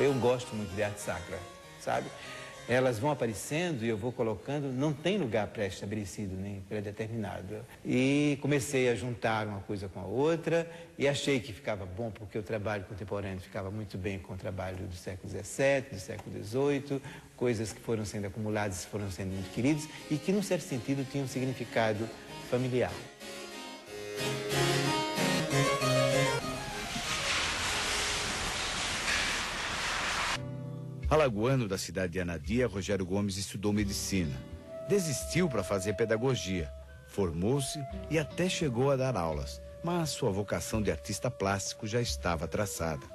Eu gosto muito de arte sacra, sabe? Elas vão aparecendo e eu vou colocando, não tem lugar pré-estabelecido, nem pré-determinado. E comecei a juntar uma coisa com a outra e achei que ficava bom, porque o trabalho contemporâneo ficava muito bem com o trabalho do século XVII, do século XVIII, coisas que foram sendo acumuladas, foram sendo muito queridas e que, num certo sentido, tinham um significado familiar. Alagoano da cidade de Anadia, Rogério Gomes estudou medicina. Desistiu para fazer pedagogia. Formou-se e até chegou a dar aulas. Mas sua vocação de artista plástico já estava traçada.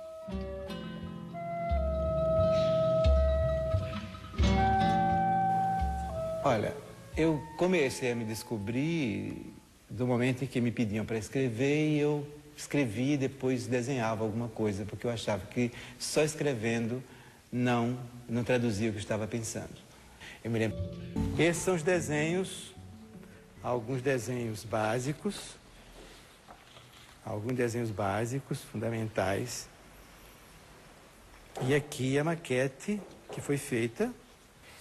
Olha, eu comecei a me descobrir do momento em que me pediam para escrever e eu escrevia e depois desenhava alguma coisa, porque eu achava que só escrevendo não traduzia o que eu estava pensando. Eu me lembro. Esses são os desenhos, alguns desenhos básicos, fundamentais. E aqui a maquete que foi feita.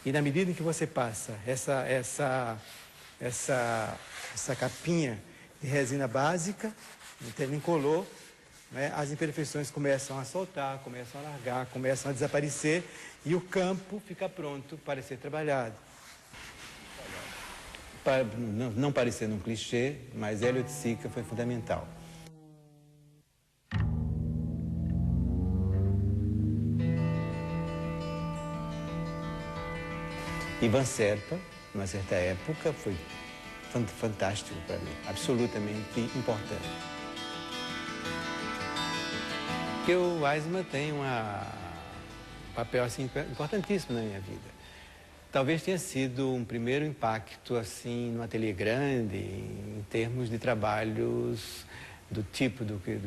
E na medida em que você passa essa capinha de resina básica, de termincolor, né, as imperfeições começam a soltar, começam a largar, começam a desaparecer e o campo fica pronto para ser trabalhado. Para não parecer um clichê, mas Hélio de Sica foi fundamental. Ivan Serpa, numa certa época, foi fantástico para mim, absolutamente importante. Porque o Weissman tem um papel assim, importantíssimo na minha vida. Talvez tenha sido um primeiro impacto assim, no ateliê grande, em termos de trabalhos do tipo do que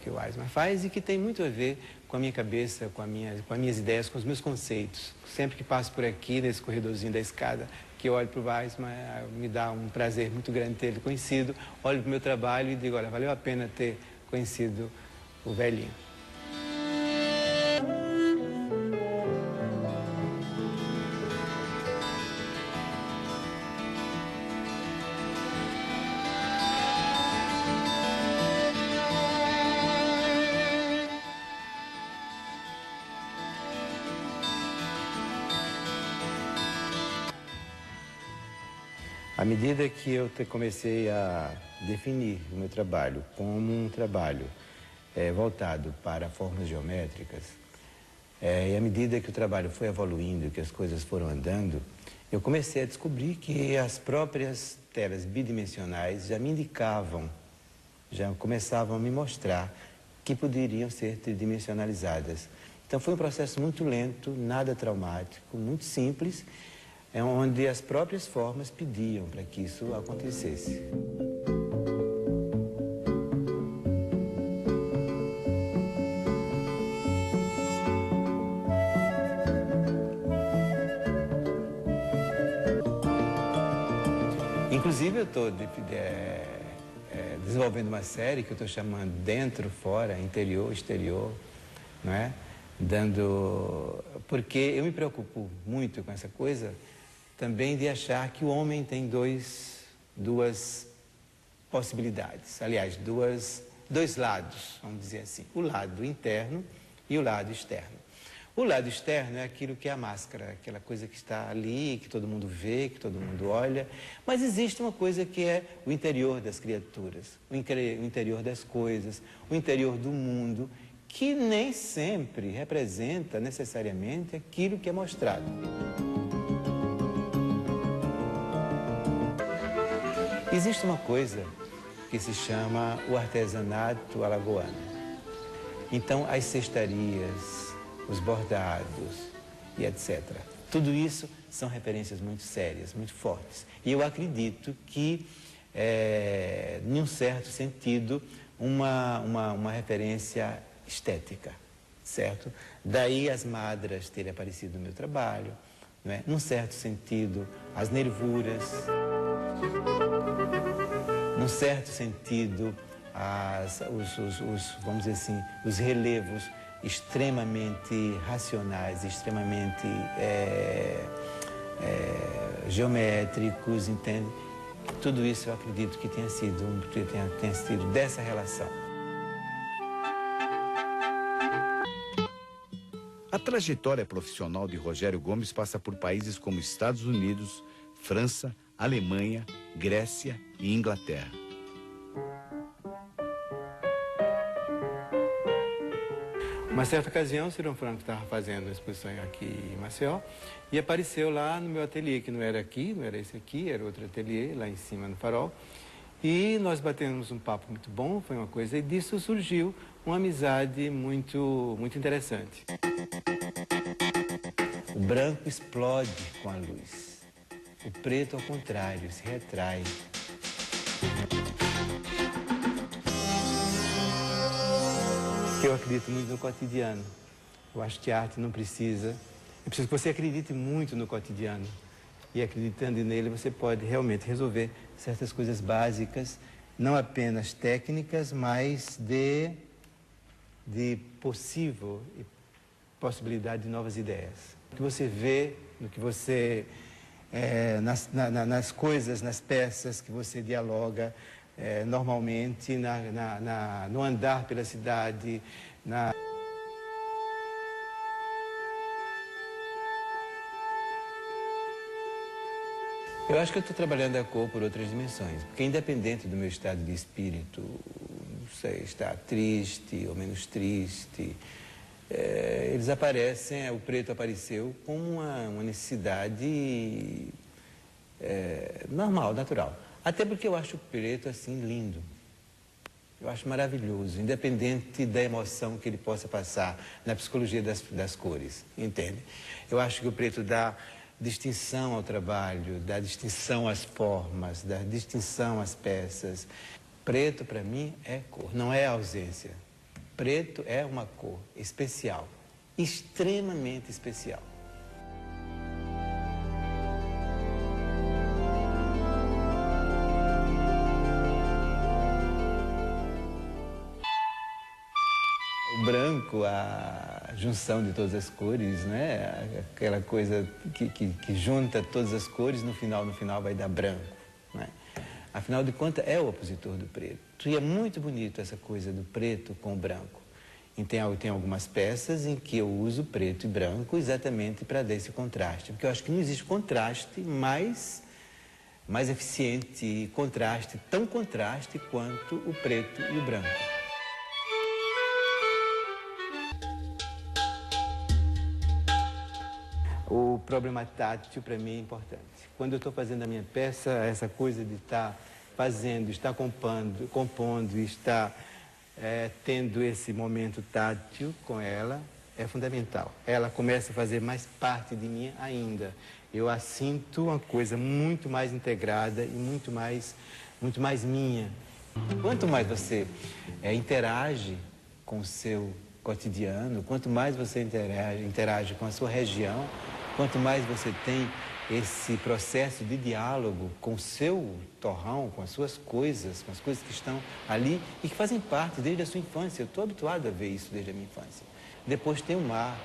o Weissman faz e que tem muito a ver com a minha cabeça, com as minhas ideias, com os meus conceitos. Sempre que passo por aqui, nesse corredorzinho da escada, que eu olho para o Weissman, me dá um prazer muito grande ter ele conhecido. Olho para o meu trabalho e digo, olha, valeu a pena ter conhecido o velhinho. À medida que eu comecei a definir o meu trabalho como um trabalho voltado para formas geométricas, e à medida que o trabalho foi evoluindo, que as coisas foram andando, eu comecei a descobrir que as próprias telas bidimensionais já me indicavam, já começavam a me mostrar que poderiam ser tridimensionalizadas. Então foi um processo muito lento, nada traumático, muito simples, onde as próprias formas pediam para que isso acontecesse. Inclusive eu estou desenvolvendo uma série que eu estou chamando Dentro, Fora, Interior, Exterior, não é? Porque eu me preocupo muito com essa coisa também de achar que o homem tem duas possibilidades, aliás, dois lados, vamos dizer assim, o lado interno e o lado externo. O lado externo é aquilo que é a máscara, aquela coisa que está ali, que todo mundo vê, que todo mundo olha, mas existe uma coisa que é o interior das criaturas, o interior das coisas, o interior do mundo, que nem sempre representa necessariamente aquilo que é mostrado. Existe uma coisa que se chama o artesanato alagoano. Então, as cestarias, os bordados e etc. Tudo isso são referências muito sérias, muito fortes. E eu acredito que, em um certo sentido, uma referência estética, certo? Daí as madras terem aparecido no meu trabalho, não é? Num certo sentido, as nervuras, num certo sentido, vamos dizer assim, os relevos extremamente racionais, extremamente geométricos, entende? Tudo isso eu acredito que tenha sido dessa relação. A trajetória profissional de Rogério Gomes passa por países como Estados Unidos, França, Alemanha, Grécia e Inglaterra. Uma certa ocasião, o Cirão Franco estava fazendo uma exposição aqui em Maceió e apareceu lá no meu ateliê, que não era aqui, não era esse aqui, era outro ateliê, lá em cima no Farol. E nós batemos um papo muito bom, foi uma coisa, e disso surgiu uma amizade muito interessante. O branco explode com a luz. O preto, ao contrário, se retrai. Eu acredito muito no cotidiano. Eu acho que a arte não precisa... É preciso que você acredite muito no cotidiano. E acreditando nele, você pode realmente resolver certas coisas básicas, não apenas técnicas, mas de possível e possibilidade de novas ideias. O que você vê, no que você... nas coisas, nas peças que você dialoga, normalmente no andar pela cidade, Eu acho que eu estou trabalhando a cor por outras dimensões, porque independente do meu estado de espírito, não sei, estar triste ou menos triste, eles aparecem, o preto apareceu como uma necessidade normal, natural. Até porque eu acho o preto, assim, lindo. Eu acho maravilhoso, independente da emoção que ele possa passar na psicologia das cores, entende? Eu acho que o preto dá distinção ao trabalho, dá distinção às formas, dá distinção às peças. Preto, para mim, é cor, não é ausência. Preto é uma cor especial, extremamente especial. O branco, a junção de todas as cores, né? Aquela coisa que junta todas as cores, no final vai dar branco, né? Afinal de contas, é o opositor do preto. E é muito bonito essa coisa do preto com o branco. E tem algumas peças em que eu uso preto e branco exatamente para dar esse contraste. Porque eu acho que não existe contraste mais eficiente, tão contraste quanto o preto e o branco. O problema tátil, para mim, é importante. Quando eu estou fazendo a minha peça, essa coisa de estar fazendo, estar compondo, estar tendo esse momento tátil com ela, é fundamental. Ela começa a fazer mais parte de mim ainda. Eu a sinto uma coisa muito mais integrada e muito mais minha. Quanto mais você interage com o seu cotidiano, quanto mais você interage com a sua região, quanto mais você tem esse processo de diálogo com o seu torrão, com as suas coisas, com as coisas que estão ali e que fazem parte desde a sua infância. Eu estou habituado a ver isso desde a minha infância. Depois tem o mar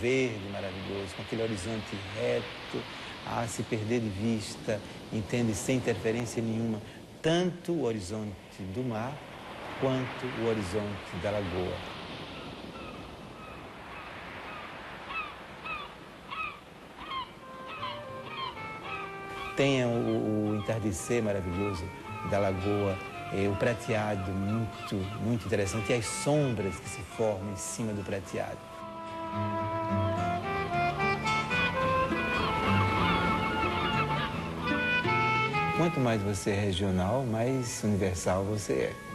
verde, maravilhoso, com aquele horizonte reto, a se perder de vista, entende, sem interferência nenhuma, tanto o horizonte do mar quanto o horizonte da lagoa. Tem o entardecer maravilhoso da lagoa, o prateado muito interessante, e as sombras que se formam em cima do prateado. Quanto mais você é regional, mais universal você é.